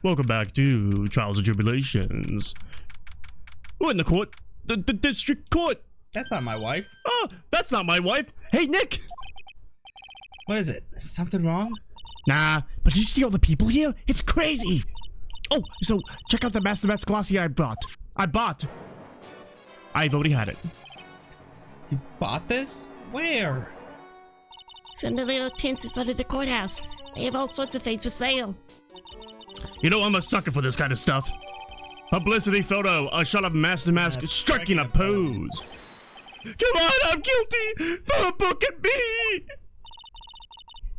Welcome back to Trials and Tribulations. We're in the court. The district court. That's not my wife. Oh, that's not my wife. Hey, Nick. What is it? Is something wrong? Nah, but did you see all the people here? It's crazy. Oh, so check out the Master Mask Glossy I bought. I've already had it. You bought this? Where? From the little tents in front of the courthouse. They have all sorts of things for sale. You know, I'm a sucker for this kind of stuff. Publicity photo, a shot of Master Mask striking a pose. Come on, I'm guilty! Throw a book at me!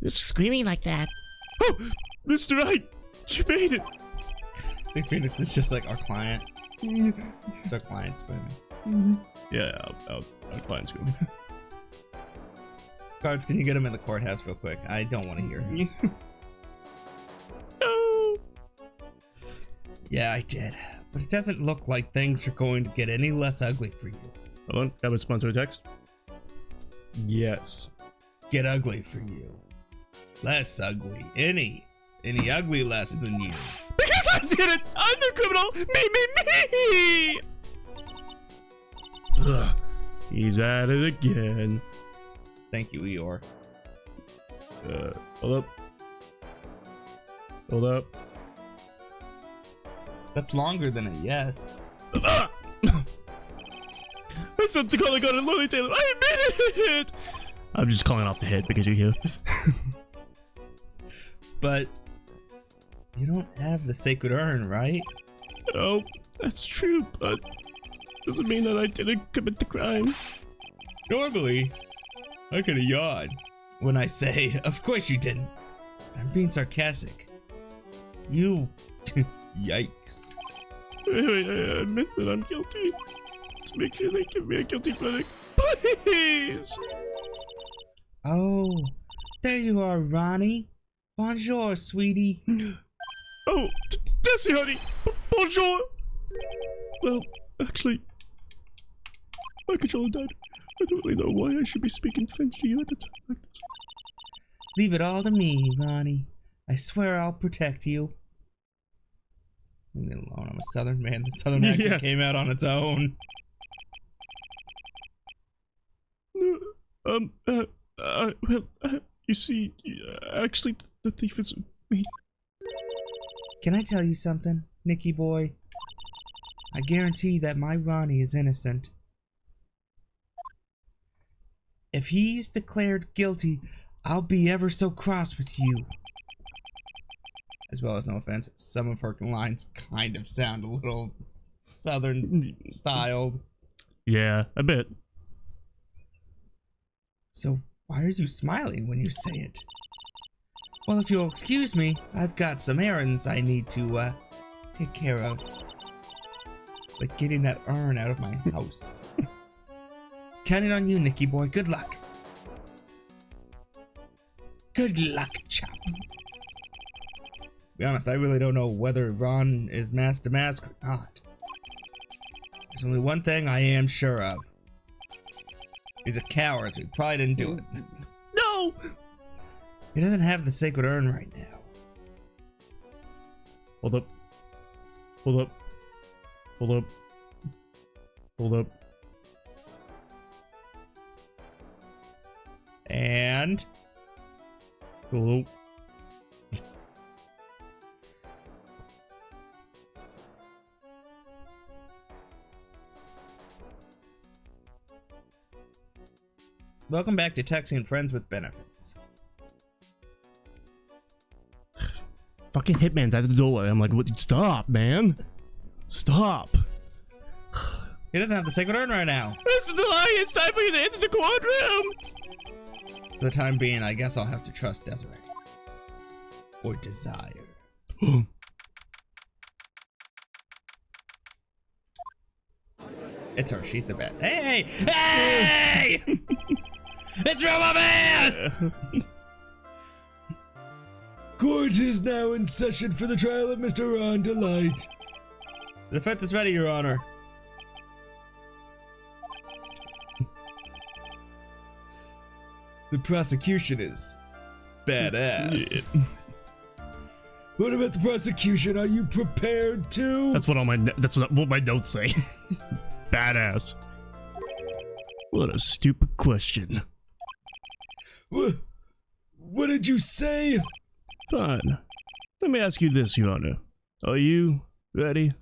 You're screaming like that. Oh, Mr. Wright, you made it. Big Phoenix is just like our client. It's our client screaming. Yeah, our client screaming. Guards, can you get him in the courthouse real quick? I don't want to hear him. No. Yeah, I did. But it doesn't look like things are going to get any less ugly for you. Hold on, have a sponsor text. Yes. Get ugly for you. Less ugly. Any ugly less than you. Because I did it! I'm the criminal! Me! Ugh, he's at it again. Thank you, Eeyore. Hold up. Hold up. That's longer than a yes. I said to call God and Lily Taylor. I admit it! I'm just calling off the head because you're here. But you don't have the sacred urn, right? Oh, that's true, but doesn't mean that I didn't commit the crime. Normally, I could have yawned when I say, of course you didn't. I'm being sarcastic. You... Yikes. Wait, I admit that I'm guilty. Let's make sure they give me a guilty verdict. Please! Oh, there you are, Ronnie. Bonjour, sweetie. Oh, Desi, honey. Bonjour. Well, actually, my controller died. I don't really know why I should be speaking French to you at a time like this. Leave it all to me, Ronnie. I swear I'll protect you. Leave me alone. I'm a southern man. The southern accent came out on its own. You see, actually, the thief is me. Can I tell you something, Nicky boy? I guarantee that my Ronnie is innocent. If he's declared guilty, I'll be ever so cross with you. As well as, no offense, some of her lines kind of sound a little southern styled. Yeah, a bit. So why are you smiling when you say it? Well, if you'll excuse me, I've got some errands I need to take care of. Like getting that urn out of my house. Counting on you, Nicky boy. Good luck. Good luck, chap. To be honest, I really don't know whether Ron is Master Mask or not. There's only one thing I am sure of. He's a coward, so he probably didn't do it. No! He doesn't have the sacred urn right now. Hold up. Hold up. Hold up. Hold up. And... Hello. Welcome back to Texting Friends with Benefits. Fucking hitman's at the doorway. I'm like, what? Stop, man. Stop. He doesn't have the sacred urn right now. Mr. Delay, it's time for you to enter the courtroom. For the time being, I guess I'll have to trust Desiree. Or Desire. It's her. She's the best. Hey! Hey! It's Roma Man! Court is now in session for the trial of Mr. Ron Delight. The defense is ready, Your Honor. The prosecution is badass. What about the prosecution? Are you prepared to? That's what what my notes say. Badass. What a stupid question. What did you say? Fine. Let me ask you this, Your Honor. Are you ready?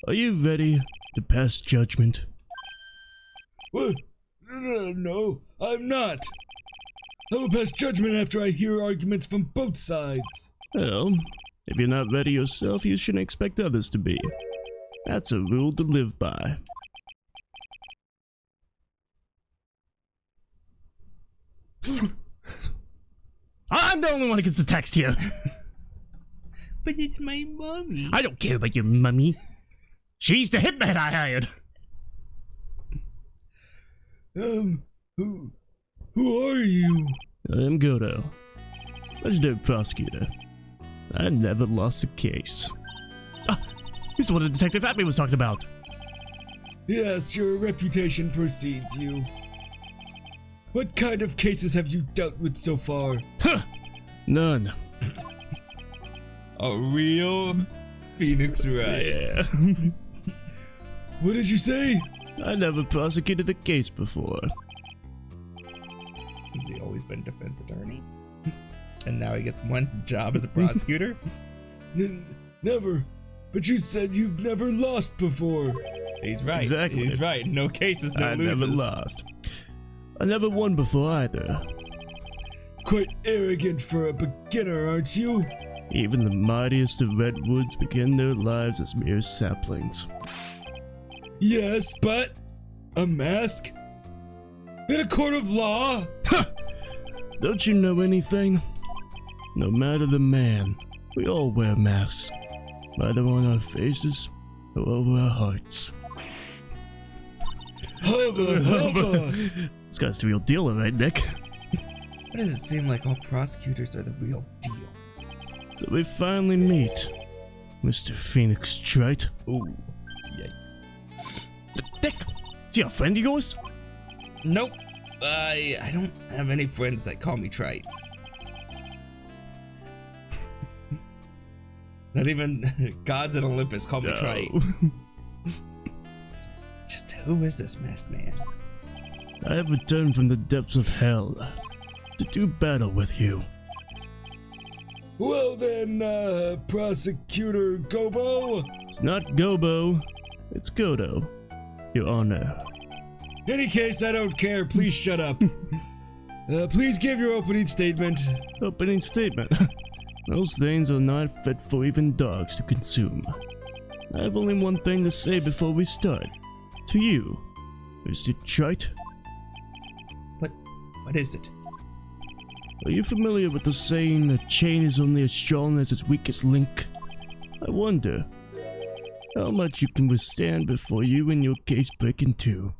Are you ready to pass judgment? What? No, I'm not. I will pass judgment after I hear arguments from both sides. Well, if you're not ready yourself, you shouldn't expect others to be. That's a rule to live by. I'm the only one who gets a text here. But it's my mommy. I don't care about your mummy. She's the hitman I hired. Who are you? I am Godot, legendary prosecutor. I never lost a case. He's the one that Detective Happy was talking about. Yes, your reputation precedes you. What kind of cases have you dealt with so far? Huh! None. A real Phoenix Wright. Yeah. What did you say? I never prosecuted a case before. Has he always been defense attorney? And now he gets one job as a prosecutor? Never. But you said you've never lost before. He's right. Exactly. He's right. No cases, no I loses. never lost. I never won before either. Quite arrogant for a beginner, aren't you? Even the mightiest of redwoods begin their lives as mere saplings. Yes, but a mask? In a court of law? Don't you know anything? No matter the man, we all wear masks, either on our faces or over our hearts. Hubba, hubba. This guy's the real deal, right, Nick? Why does it seem like all prosecutors are the real deal? So we finally meet, Mr. Phoenix Trite. Ooh, yikes. Nick, is he a friend of yours? Nope. I don't have any friends that call me Trite. Not even gods in Olympus call me Trite. Just who is this masked man? I have returned from the depths of hell to do battle with you. Well then, Prosecutor Gobo. It's not Gobo, it's Godot, Your Honor. Any case, I don't care. Please shut up. Please give your opening statement. Opening statement. Those things are not fit for even dogs to consume. I have only one thing to say before we start. To you, Mr. Trite. What is it? Are you familiar with the saying, a chain is only as strong as its weakest link? I wonder how much you can withstand before you and your case break in two.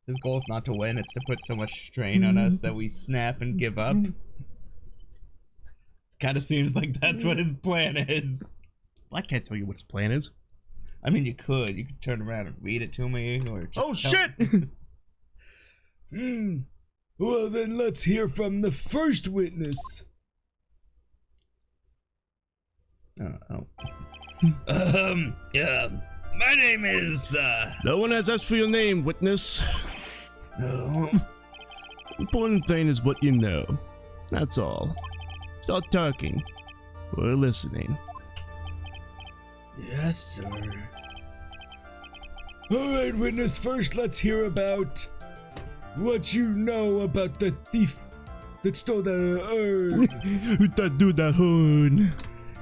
His goal is not to win, it's to put so much strain on us that we snap and give up. It kind of seems like that's what his plan is. I can't tell you what his plan is. I mean, you could turn around and read it to me, or just Oh tell shit! Well then, let's hear from the first witness. My name is, No one has asked for your name, witness. Important thing is what you know. That's all. Start talking. We're listening. Yes, sir. Alright, witness, first let's hear about what you know about the thief that stole the urn. Who that do that horn?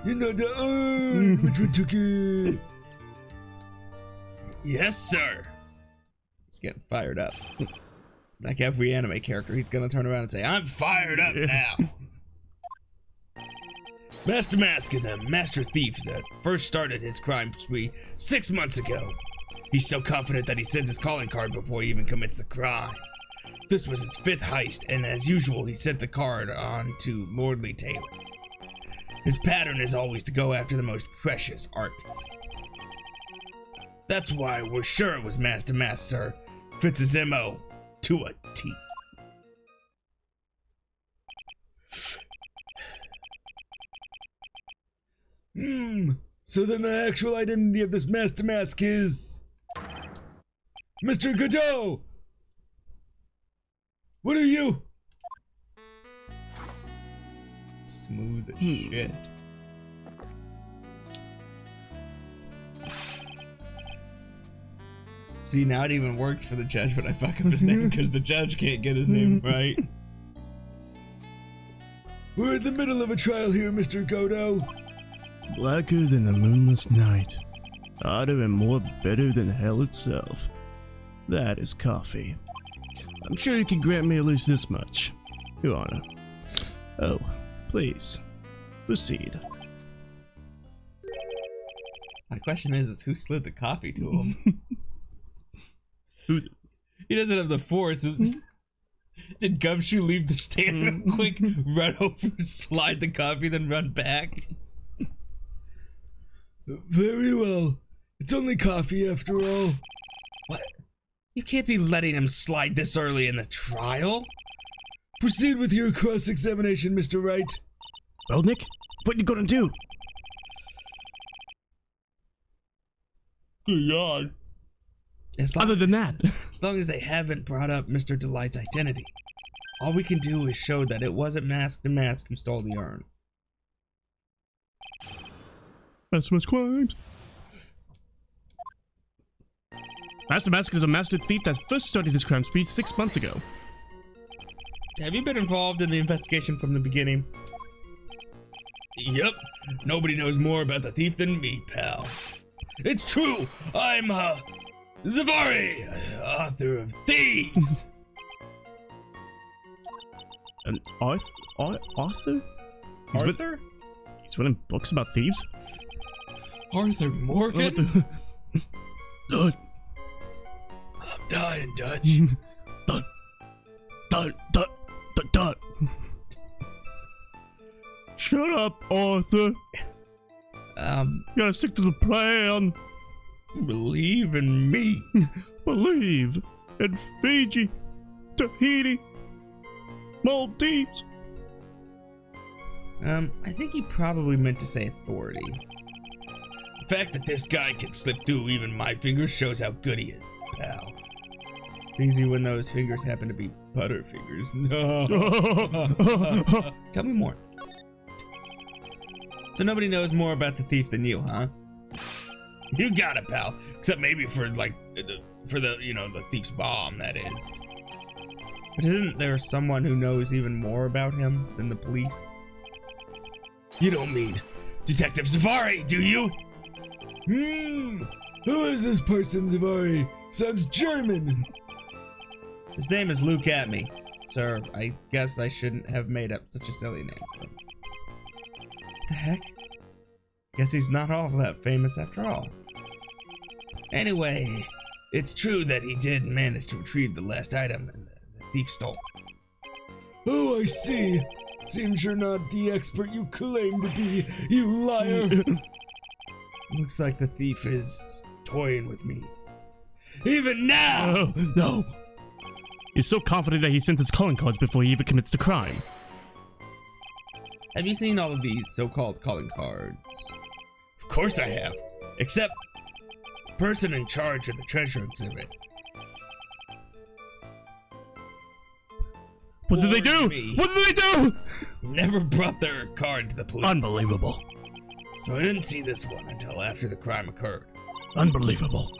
You know, the urn, which one took it? Yes, sir. He's getting fired up. Like every anime character, he's gonna turn around and say, I'm fired up now. Master Mask is a master thief that first started his crime spree 6 months ago. He's so confident that he sends his calling card before he even commits the crime. This was his 5th heist, and as usual, he sent the card on to Lordly Taylor. His pattern is always to go after the most precious art pieces. That's why we're sure it was Master Mask, sir. Fits his MO to a T. So then the actual identity of this master mask is... Mr. Godot! What are you? Smooth as shit. See, now it even works for the judge when I fuck up his name because the judge can't get his name right. We're in the middle of a trial here, Mr. Godot. Blacker than a moonless night. Hotter and more bitter than hell itself. That is coffee. I'm sure you can grant me at least this much, Your Honor. Oh, please, proceed. My question is who slid the coffee to him? He doesn't have the force. Did Gumshoe leave the stand real quick, run over, slide the coffee, then run back? Very well. It's only coffee after all. What? You can't be letting him slide this early in the trial? Proceed with your cross-examination, Mr. Wright. Well, Nick, what you gonna do? Good God. Other than that. As long as they haven't brought up Mr. Delight's identity, all we can do is show that it wasn't Mask the Mask who stole the urn. That's much crimes. Master Mask is a master thief that first started his crime spree 6 months ago. Have you been involved in the investigation from the beginning? Yep. Nobody knows more about the thief than me, pal. It's true. I'm, Zavari, author of Thieves. An author? Arthur? He's written books about thieves? Arthur Morgan? Dud. I'm dying, Dutch. Dud. Dud. Dud. Dud. Dud. Shut up, Arthur. You gotta stick to the plan. Believe in me. Believe in Fiji, Tahiti, Maldives. I think he probably meant to say authority. The fact that this guy can slip through even my fingers shows how good he is, pal. It's easy when those fingers happen to be butterfingers. No. Tell me more. So nobody knows more about the thief than you, huh? You got it, pal. Except maybe for the thief's bomb, that is. But isn't there someone who knows even more about him than the police? You don't mean Detective Zavari, do you? Who is this person, Zavari? Sounds German. His name is Luke Atme. Sir, I guess I shouldn't have made up such a silly name. What the heck? Guess he's not all that famous after all. Anyway, it's true that he did manage to retrieve the last item that the thief stole. Oh, I see. Seems you're not the expert you claim to be, you liar. Looks like the thief is toying with me. Even now! No. He's so confident that he sent his calling cards before he even commits the crime. Have you seen all of these so-called calling cards? Of course I have. Except the person in charge of the treasure exhibit. What did they do? Me. What did they do? Never brought their card to the police. Unbelievable. So I didn't see this one until after the crime occurred. Unbelievable.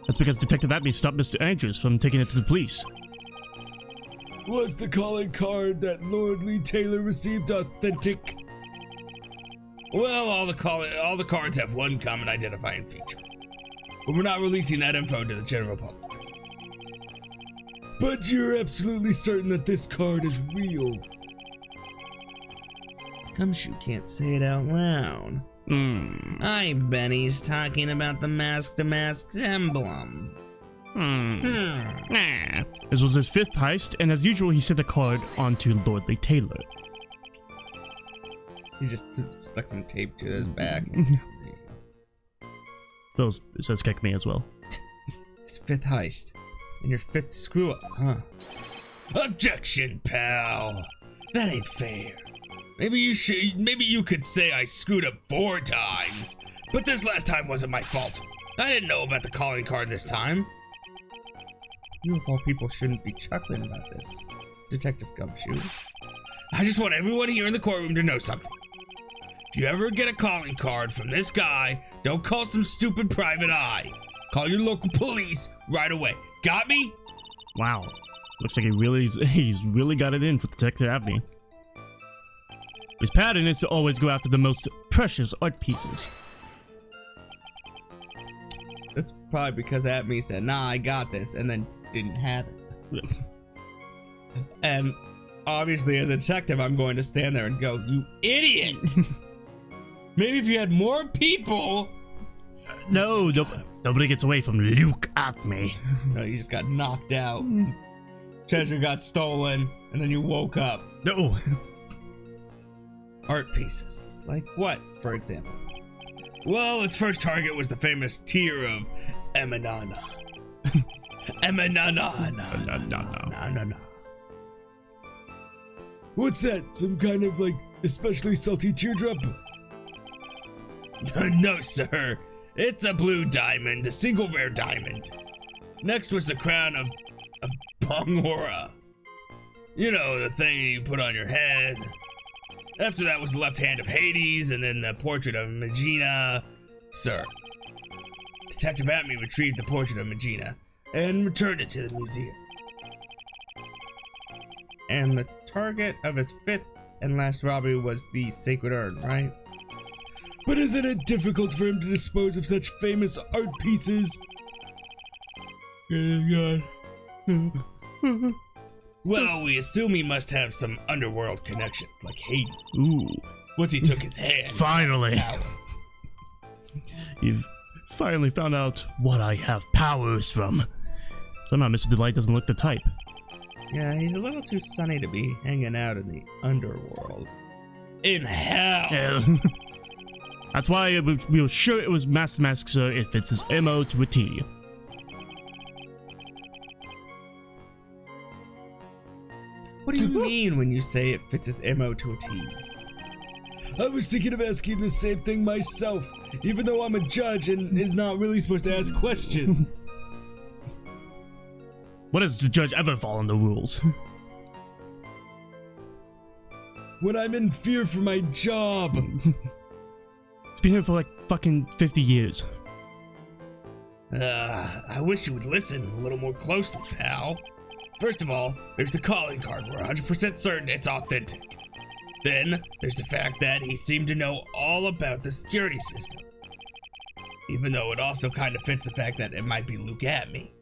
That's because Detective Atme stopped Mr. Andrews from taking it to the police. Was the calling card that Lord Lee Taylor received authentic? Well, all the cards have one common identifying feature. But we're not releasing that info to the general public. But you're absolutely certain that this card is real. Gumshoe can't say it out loud. I bet he's talking about the mask-to-mask emblem. Nah. This was his 5th heist, and as usual, he sent the card onto Lord Lee Taylor. He just stuck some tape to his back. It says kick me as well. His 5th heist. And your 5th screw up, huh? Objection, pal! That ain't fair. Maybe you could say I screwed up 4 times, but this last time wasn't my fault. I didn't know about the calling card this time. You of all people shouldn't be chuckling about this, Detective Gumshoe. I just want everyone here in the courtroom to know something. If you ever get a calling card from this guy, don't call some stupid private eye. Call your local police right away. Got me? Wow. Looks like he's really got it in for Detective Abney. His pattern is to always go after the most precious art pieces. That's probably because Abney said, nah, I got this, and then didn't have it. And obviously, as a detective, I'm going to stand there and go, you idiot! Maybe if you had more people... No, nobody gets away from Luke at me. No, you just got knocked out. Treasure got stolen, and then you woke up. No. Art pieces. Like what, for example? Well, his first target was the famous tier of Emanana. Emanana. What's that? Some kind of like especially salty teardrop? No, sir. It's a blue diamond, a single rare diamond. Next was the crown of Bongora. You know, the thing you put on your head. After that was the left hand of Hades, and then the portrait of Megina. Sir, Detective Atme retrieved the portrait of Megina and returned it to the museum. And the target of his 5th and last robbery was the sacred urn, right? But isn't it difficult for him to dispose of such famous art pieces? Well, we assume he must have some underworld connection, like Hades. Ooh. Once he took his hand. Finally. You've finally found out what I have powers from. Somehow Mr. Delight doesn't look the type. Yeah, he's a little too sunny to be hanging out in the underworld. In hell! Yeah. That's why we were sure it was Master Mask, sir. It fits his MO to a T. What do you mean when you say it fits his MO to a T? I was thinking of asking the same thing myself, even though I'm a judge and is not really supposed to ask questions. When has the judge ever followed the rules? When I'm in fear for my job. It's been here for like fucking 50 years. I wish you would listen a little more closely, pal. First of all, there's the calling card. We're 100% certain it's authentic. Then, there's the fact that he seemed to know all about the security system. Even though it also kind of fits the fact that it might be Luke at me.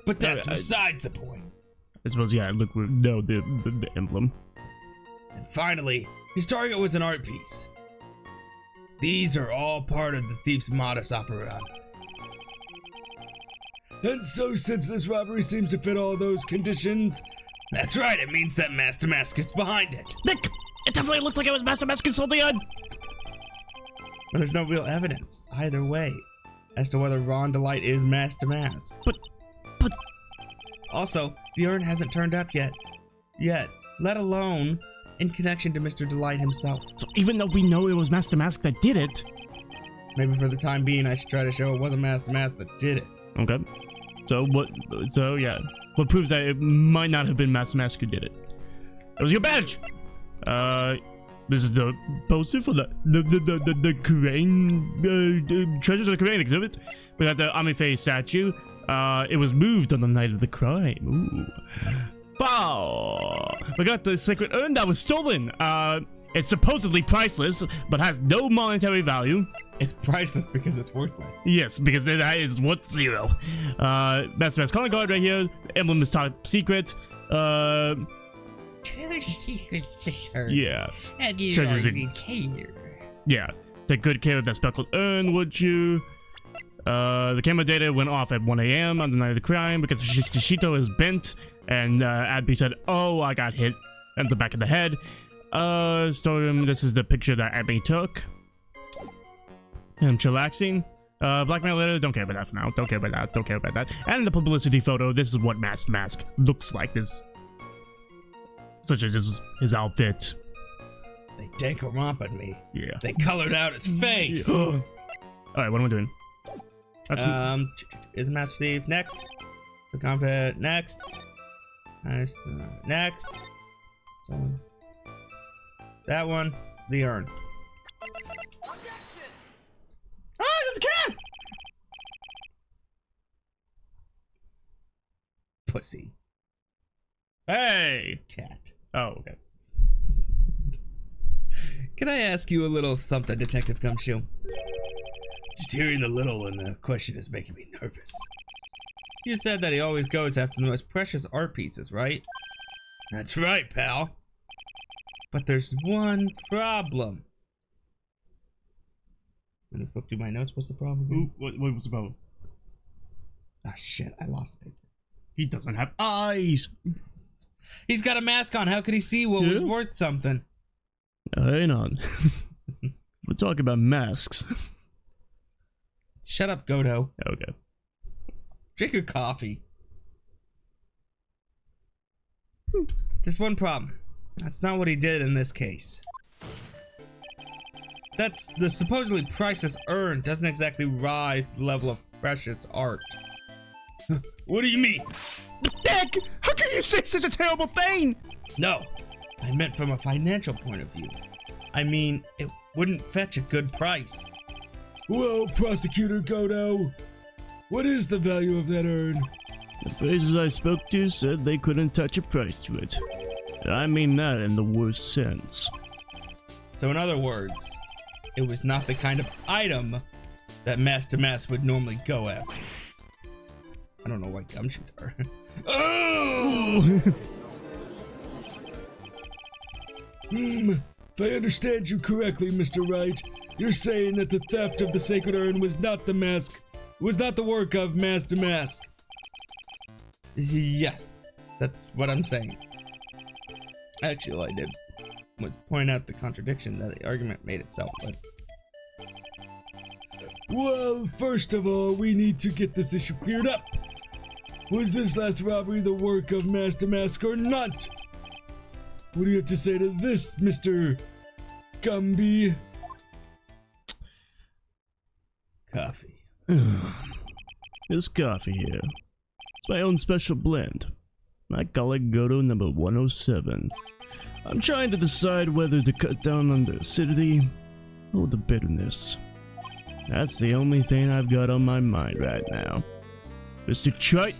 But that's besides the point. I suppose, yeah, look, no, the emblem. And finally, his target was an art piece. These are all part of the thief's modus operandi. And so, since this robbery seems to fit all those conditions... That's right, it means that Master Mask is behind it. Nick! It definitely looks like it was Master Mask who sold the gun! But there's no real evidence, either way, as to whether Ron Delight is Master Mask. But... Also, the urn hasn't turned up yet, let alone in connection to Mr. Delight himself. So even though we know it was Master Mask that did it... Maybe for the time being, I should try to show it wasn't Master Mask that did it. Okay. So yeah. What proves that it might not have been Master Mask who did it? It was your badge! This is the poster for the Crane, Treasures of the Crane exhibit. We got the Amife statue. It was moved on the night of the crime. Ooh. Wow! We got the sacred urn that was stolen. It's supposedly priceless, but has no monetary value. It's priceless because it's worthless. Yes, because it is worth 0. Master Mask calling card right here. The emblem is top secret. Yeah. Treasures yeah. Take good care of that speckled urn, would you? The camera data went off at 1 a.m. on the night of the crime because the Shito is bent, and Adby said, "Oh, I got hit at the back of the head." Storeroom, this is the picture that Abby took. Him chillaxing. Blackmail letter, don't care about that for now. Don't care about that. And the publicity photo, this is what Master Mask looks like. This such as his outfit. They dank-a-romp me. Yeah. They colored out his face. All right, what am I doing? That's Is a Master Thief next? So combat next. Nice. Next. So that one. The urn. Ah, there's a cat! Pussy. Hey. Cat. Oh, okay. Can I ask you a little something, Detective Gumshoe? Just hearing the little in the question is making me nervous. You said that he always goes after the most precious art pieces, right? That's right, pal. But there's one problem. Let me flip through my notes. What's the problem? Ooh, what was the problem? Ah, shit. I lost the paper. He doesn't have eyes. He's got a mask on. How could he see what was Yeah. worth something? Hang on. We're talking about masks. Shut up, Godot. Okay. Drink your coffee. There's one problem. That's not what he did in this case. That's the supposedly priceless urn doesn't exactly rise to the level of precious art. What do you mean? Dick! How can you say such a terrible thing? No, I meant from a financial point of view. I mean, it wouldn't fetch a good price. Well, Prosecutor Godot, what is the value of that urn? The appraisers I spoke to said they couldn't touch a price to it. I mean that in the worst sense. So in other words, it was not the kind of item that Master Mask would normally go after. I don't know what gumshoes are. Oh! If I understand you correctly, Mr. Wright, you're saying that the theft of the sacred urn was not the work of Master Mask. Yes, that's what I'm saying. Actually, all I did was point out the contradiction that the argument made itself, but Well, first of all, we need to get this issue cleared up. Was this last robbery the work of Master Mask or not? What do you have to say to this, Mr. Gumby? coffee. This coffee here. It's my own special blend. I call it Godot number 107. I'm trying to decide whether to cut down on the acidity or the bitterness. That's the only thing I've got on my mind right now. Mr. Chite?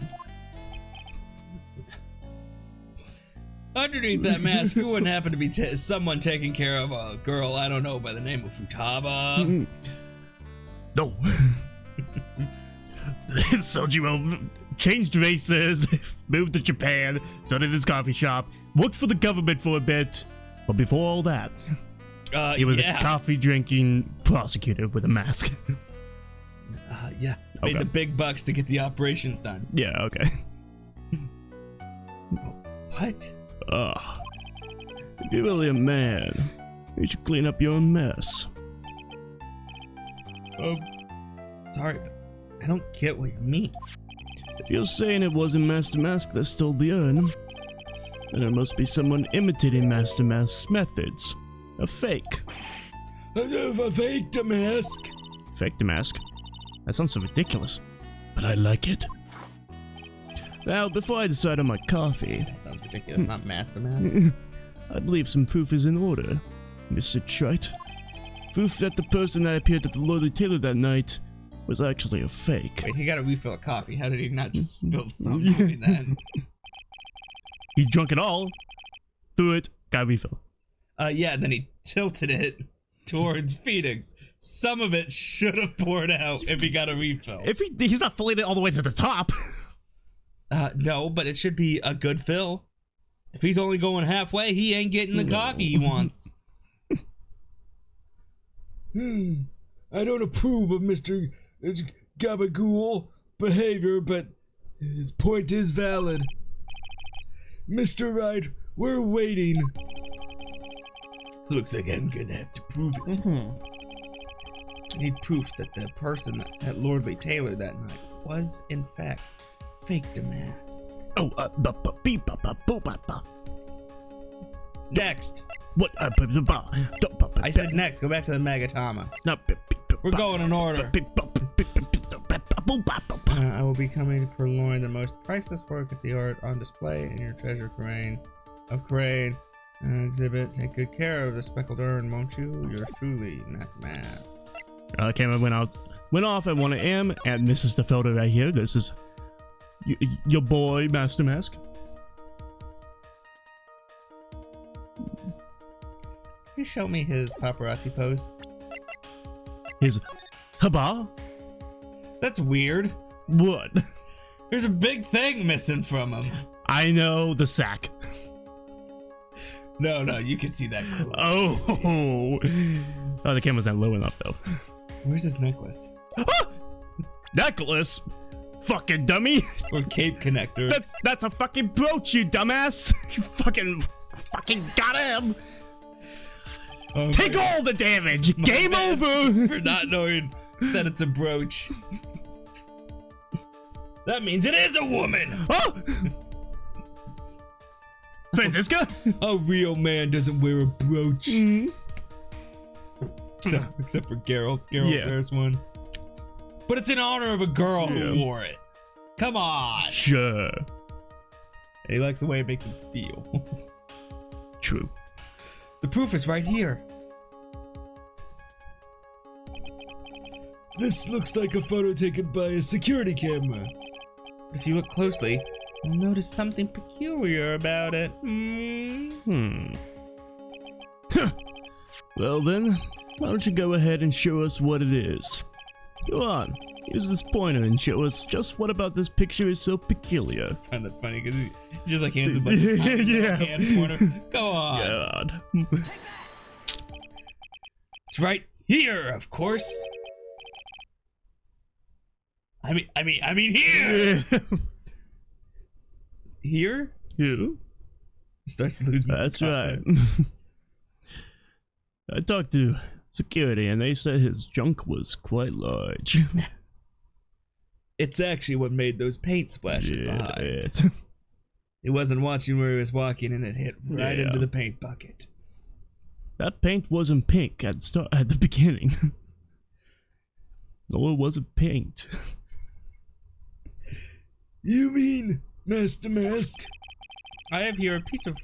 Underneath that mask, you wouldn't happen to be someone taking care of a girl, I don't know, by the name of Futaba? No. Sojiro changed races, moved to Japan, started his coffee shop, worked for the government for a bit. But before all that, he was a coffee drinking prosecutor with a mask. Yeah. Made Okay. the big bucks to get the operations done. Yeah, okay. What? Ugh. If you're really a man, you should clean up your own mess. Sorry, but I don't get what you mean. If you're saying it wasn't Master Mask that stole the urn, then there must be someone imitating Master Mask's methods. A fake. A fake the mask? Fake the mask? That sounds so ridiculous, but I like it. Now, before I decide on my coffee, That sounds ridiculous, not Master Mask. I believe some proof is in order, Mr. Trite. Proof that the person that appeared at the Lordly Tailor that night was actually a fake. Wait, he got a refill of coffee. How did he not just spill something then? He drunk it all, threw it, got a refill. Yeah, and then he tilted it towards Phoenix. Some of it should have poured out if he got a refill. If he's not filling it all the way to the top. No, but it should be a good fill. If he's only going halfway, he ain't getting the coffee he wants. I don't approve of Mr. Gabagool behavior, but his point is valid. Mr. Wright, we're waiting. Looks like I'm gonna have to prove it. I need proof that the person at Lordly Tailor that night was, in fact, faked a mask. Oh, Next. What? I said next. Go back to the Magatama. We're going in order. I will be coming to purloin the most priceless work of the art on display in your treasure crane. Exhibit. Take good care of the speckled urn, won't you? Yours truly, Master Mask. The camera went off at 1 a.m. and this is the photo right here. This is your boy, Master Mask. Can you show me his paparazzi pose? His haba? That's weird. What? There's a big thing missing from him. I know, the sack. No, you can see that clearly. Oh, the camera's not low enough though. Where's his necklace? Necklace? Fucking dummy. Or cape connector. That's a fucking brooch, you dumbass. You fucking got him. Oh, Take all the damage. Game over. For not knowing that it's a brooch. That means it is a woman. Oh! Francisca? A real man doesn't wear a brooch. Except for Geralt. Geralt wears one. But it's in honor of a girl who wore it. Come on. Sure. And he likes the way it makes him feel. True. The proof is right here. This looks like a photo taken by a security camera. But if you look closely, you'll notice something peculiar about it. Well then, why don't you go ahead and show us what it is? Go on, use this pointer and show us just what about this picture is so peculiar. I find that funny because he just like hands him like a tiny hand pointer. Go on. God. It's right here, of course. I mean here. Here? Yeah. He starts to lose. That's right. I talked to security and they said his junk was quite large. It's actually what made those paint splashes behind. It. He wasn't watching where he was walking and it hit right into the paint bucket. That paint wasn't pink at the beginning. Nor was it paint. You mean, Master Mask? I have here a piece of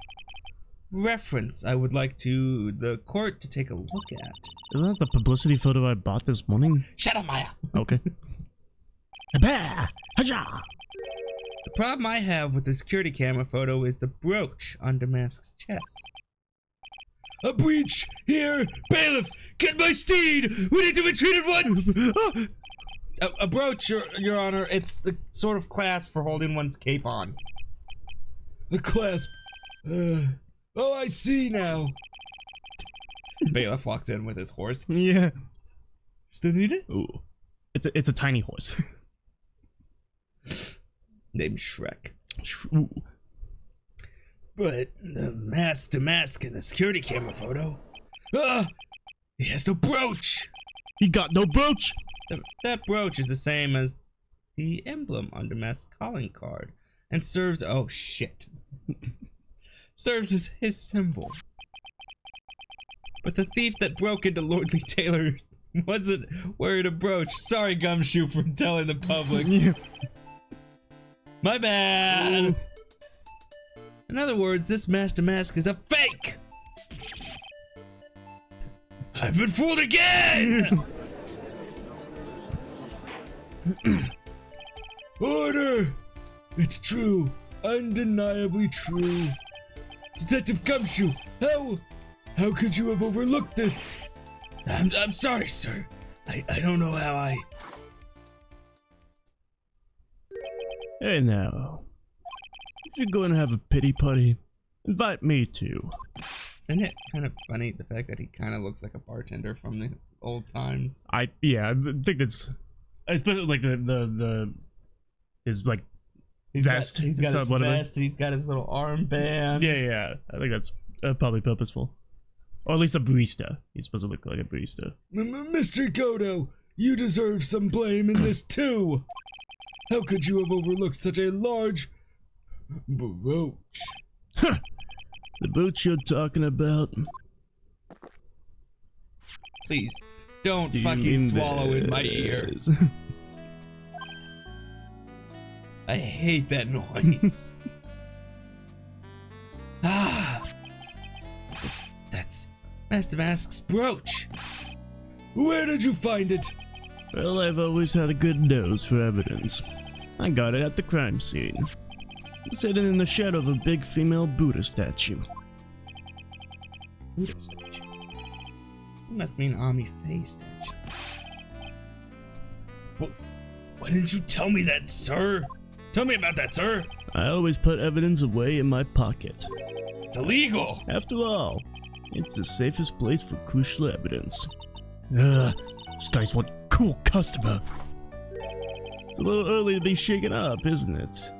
reference I would like the court to take a look at. Isn't that the publicity photo I bought this morning? Shut up, Maya! Okay. The problem I have with the security camera photo is the brooch on Damask's chest. A breach! Here! Bailiff! Get my steed! We need to retreat at once! A brooch, your honor. It's the sort of clasp for holding one's cape on. A clasp. Oh, I see now. Bailiff walks in with his horse. Yeah. Still need it? Ooh. It's a tiny horse. Named Shrek. Ooh. But the Master Mask in the security camera photo. He has no brooch. He got no brooch. That brooch is the same as the emblem on Damask's calling card and serves serves as his symbol. But the thief that broke into Lordly Taylor's wasn't wearing a brooch. Sorry, Gumshoe, for telling the public. My bad. In other words, this Master Mask is a fake. I've been fooled again. Order! It's true. Undeniably true. Detective Gumshoe, how could you have overlooked this? I'm sorry, sir. I don't know how I... Hey now. If you're going to have a pity party, invite me too. Isn't it kind of funny, the fact that he kind of looks like a bartender from the old times? I think it's... Especially like his like vest. He's got his vest, and he's got his little armband. Yeah. I think that's probably purposeful. Or at least a barista. He's supposed to look like a barista. Mr. Godot, you deserve some blame in this too. How could you have overlooked such a large brooch? The boat you're talking about? Please, don't Do you fucking mean swallow in my ear. this? I hate that noise. That's Master Mask's brooch. Where did you find it? Well, I've always had a good nose for evidence. I got it at the crime scene. It's hidden in the shadow of a big female Buddha statue. Buddha statue. It must mean Ami Faye statue. Why didn't you tell me that, sir? Tell me about that, sir. I always put evidence away in my pocket. It's illegal. After all, it's the safest place for crucial evidence. This guy's one cool customer. It's a little early to be shaken up, isn't it,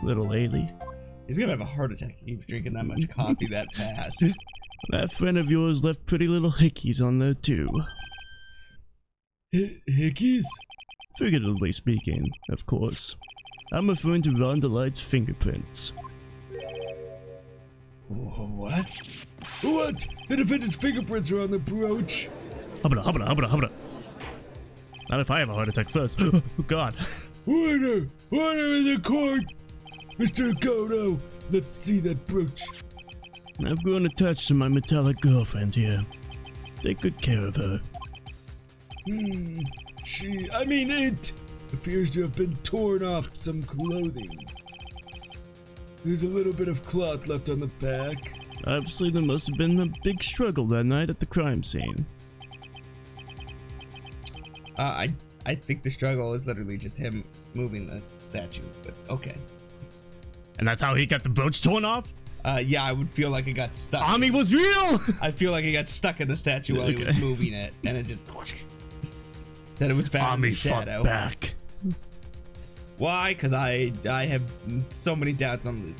little Ailey? He's gonna have a heart attack. He keeps drinking that much coffee that fast. That friend of yours left pretty little hickeys on there too. Hickeys? Figuratively speaking, of course. I'm referring to Rhonda Light's fingerprints. What? What? The defendant's fingerprints are on the brooch. Hubba. Not if I have a heart attack first. Oh god. Order! Order in the court! Mr. Godot, let's see that brooch. I've grown attached to my metallic girlfriend here. Take good care of her. It appears to have been torn off some clothing. There's a little bit of cloth left on the back. Obviously, there must have been a big struggle that night at the crime scene. I think the struggle is literally just him moving the statue, but okay. And that's how he got the brooch torn off? Yeah, I would feel like it got stuck. Ami was real! I feel like it got stuck in the statue while he was moving it, and it just said it was found in the shadow. Fought back. Why? Because I have so many doubts on Luke.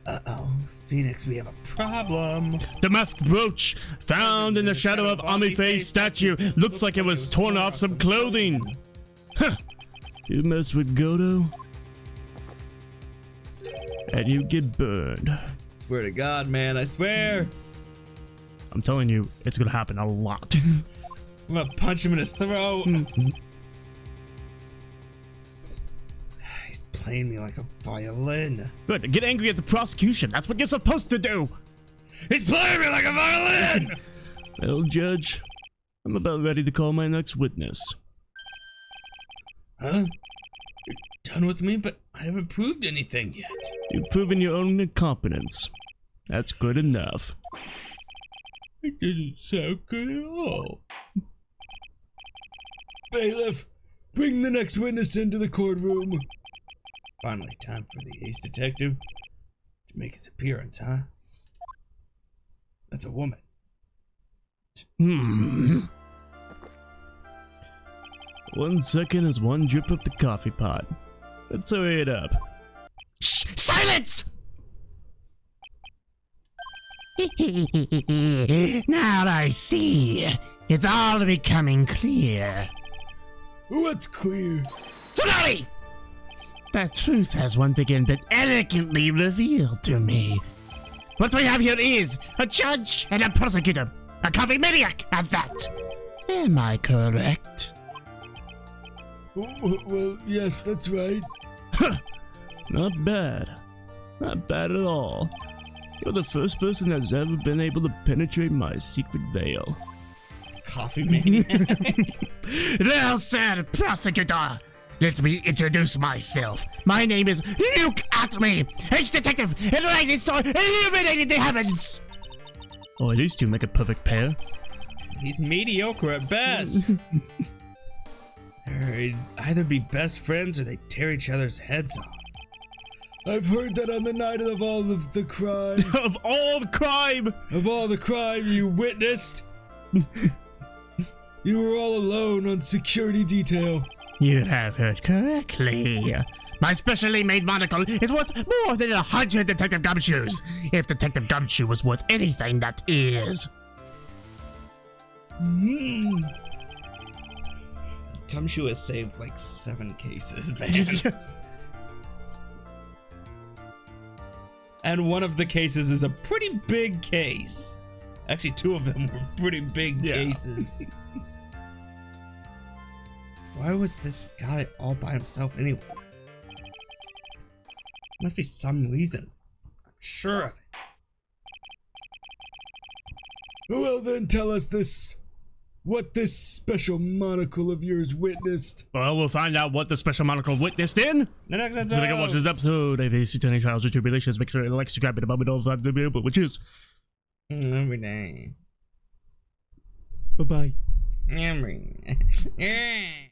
Uh-oh. Phoenix, we have a problem. The masked brooch found in the shadow of Ami Faye's statue looks like it was torn off some clothing. Huh. You mess with Godot, and you get burned. Swear to God, man, I swear. I'm telling you, it's gonna happen a lot. I'm gonna punch him in his throat. He's playing me like a violin. Good, get angry at the prosecution. That's what you're supposed to do. He's playing me like a violin. Well, Judge, I'm about ready to call my next witness. Huh? You're done with me, but I haven't proved anything yet. You've proven your own incompetence. That's good enough. It doesn't sound good at all. Bailiff, bring the next witness into the courtroom. Finally, time for the ace detective to make his appearance, huh? That's a woman. Hmm. 1 second is one drip of the coffee pot. Let's hurry it up. Shh! Silence! Now I see. It's all becoming clear. What's clear? Tsunami! The truth has once again been elegantly revealed to me. What we have here is a judge and a prosecutor. A coffee maniac at that. Am I correct? Well, yes, that's right. Not bad. Not bad at all. You're the first person that's ever been able to penetrate my secret veil. Coffee maniac. Well said, prosecutor. Let me introduce myself. My name is Luke Atme, ex-detective and rising star illuminating the heavens. Oh, these two make a perfect pair. He's mediocre at best. They'd either be best friends or they tear each other's heads off. I've heard that on the night of all of the crime. Of all the crime! Of all the crime you witnessed, you were all alone on security detail. You have heard correctly. My specially made monocle is worth more than 100 Detective Gumshoes. If Detective Gumshoe was worth anything, that is. Gumshoe has saved like 7 cases, man. and one of the cases is a pretty big case. Actually, two of them were pretty big cases. Why was this guy all by himself anyway? Must be some reason. I'm sure of it. Well then, tell us what this special monocle of yours witnessed. Well, we'll find out what the special monocle witnessed in. The next So they can watch this episode of the Satanic Trials or Tribulations. Make sure you like, subscribe, and above it all, which is every day. bye-bye. Every day.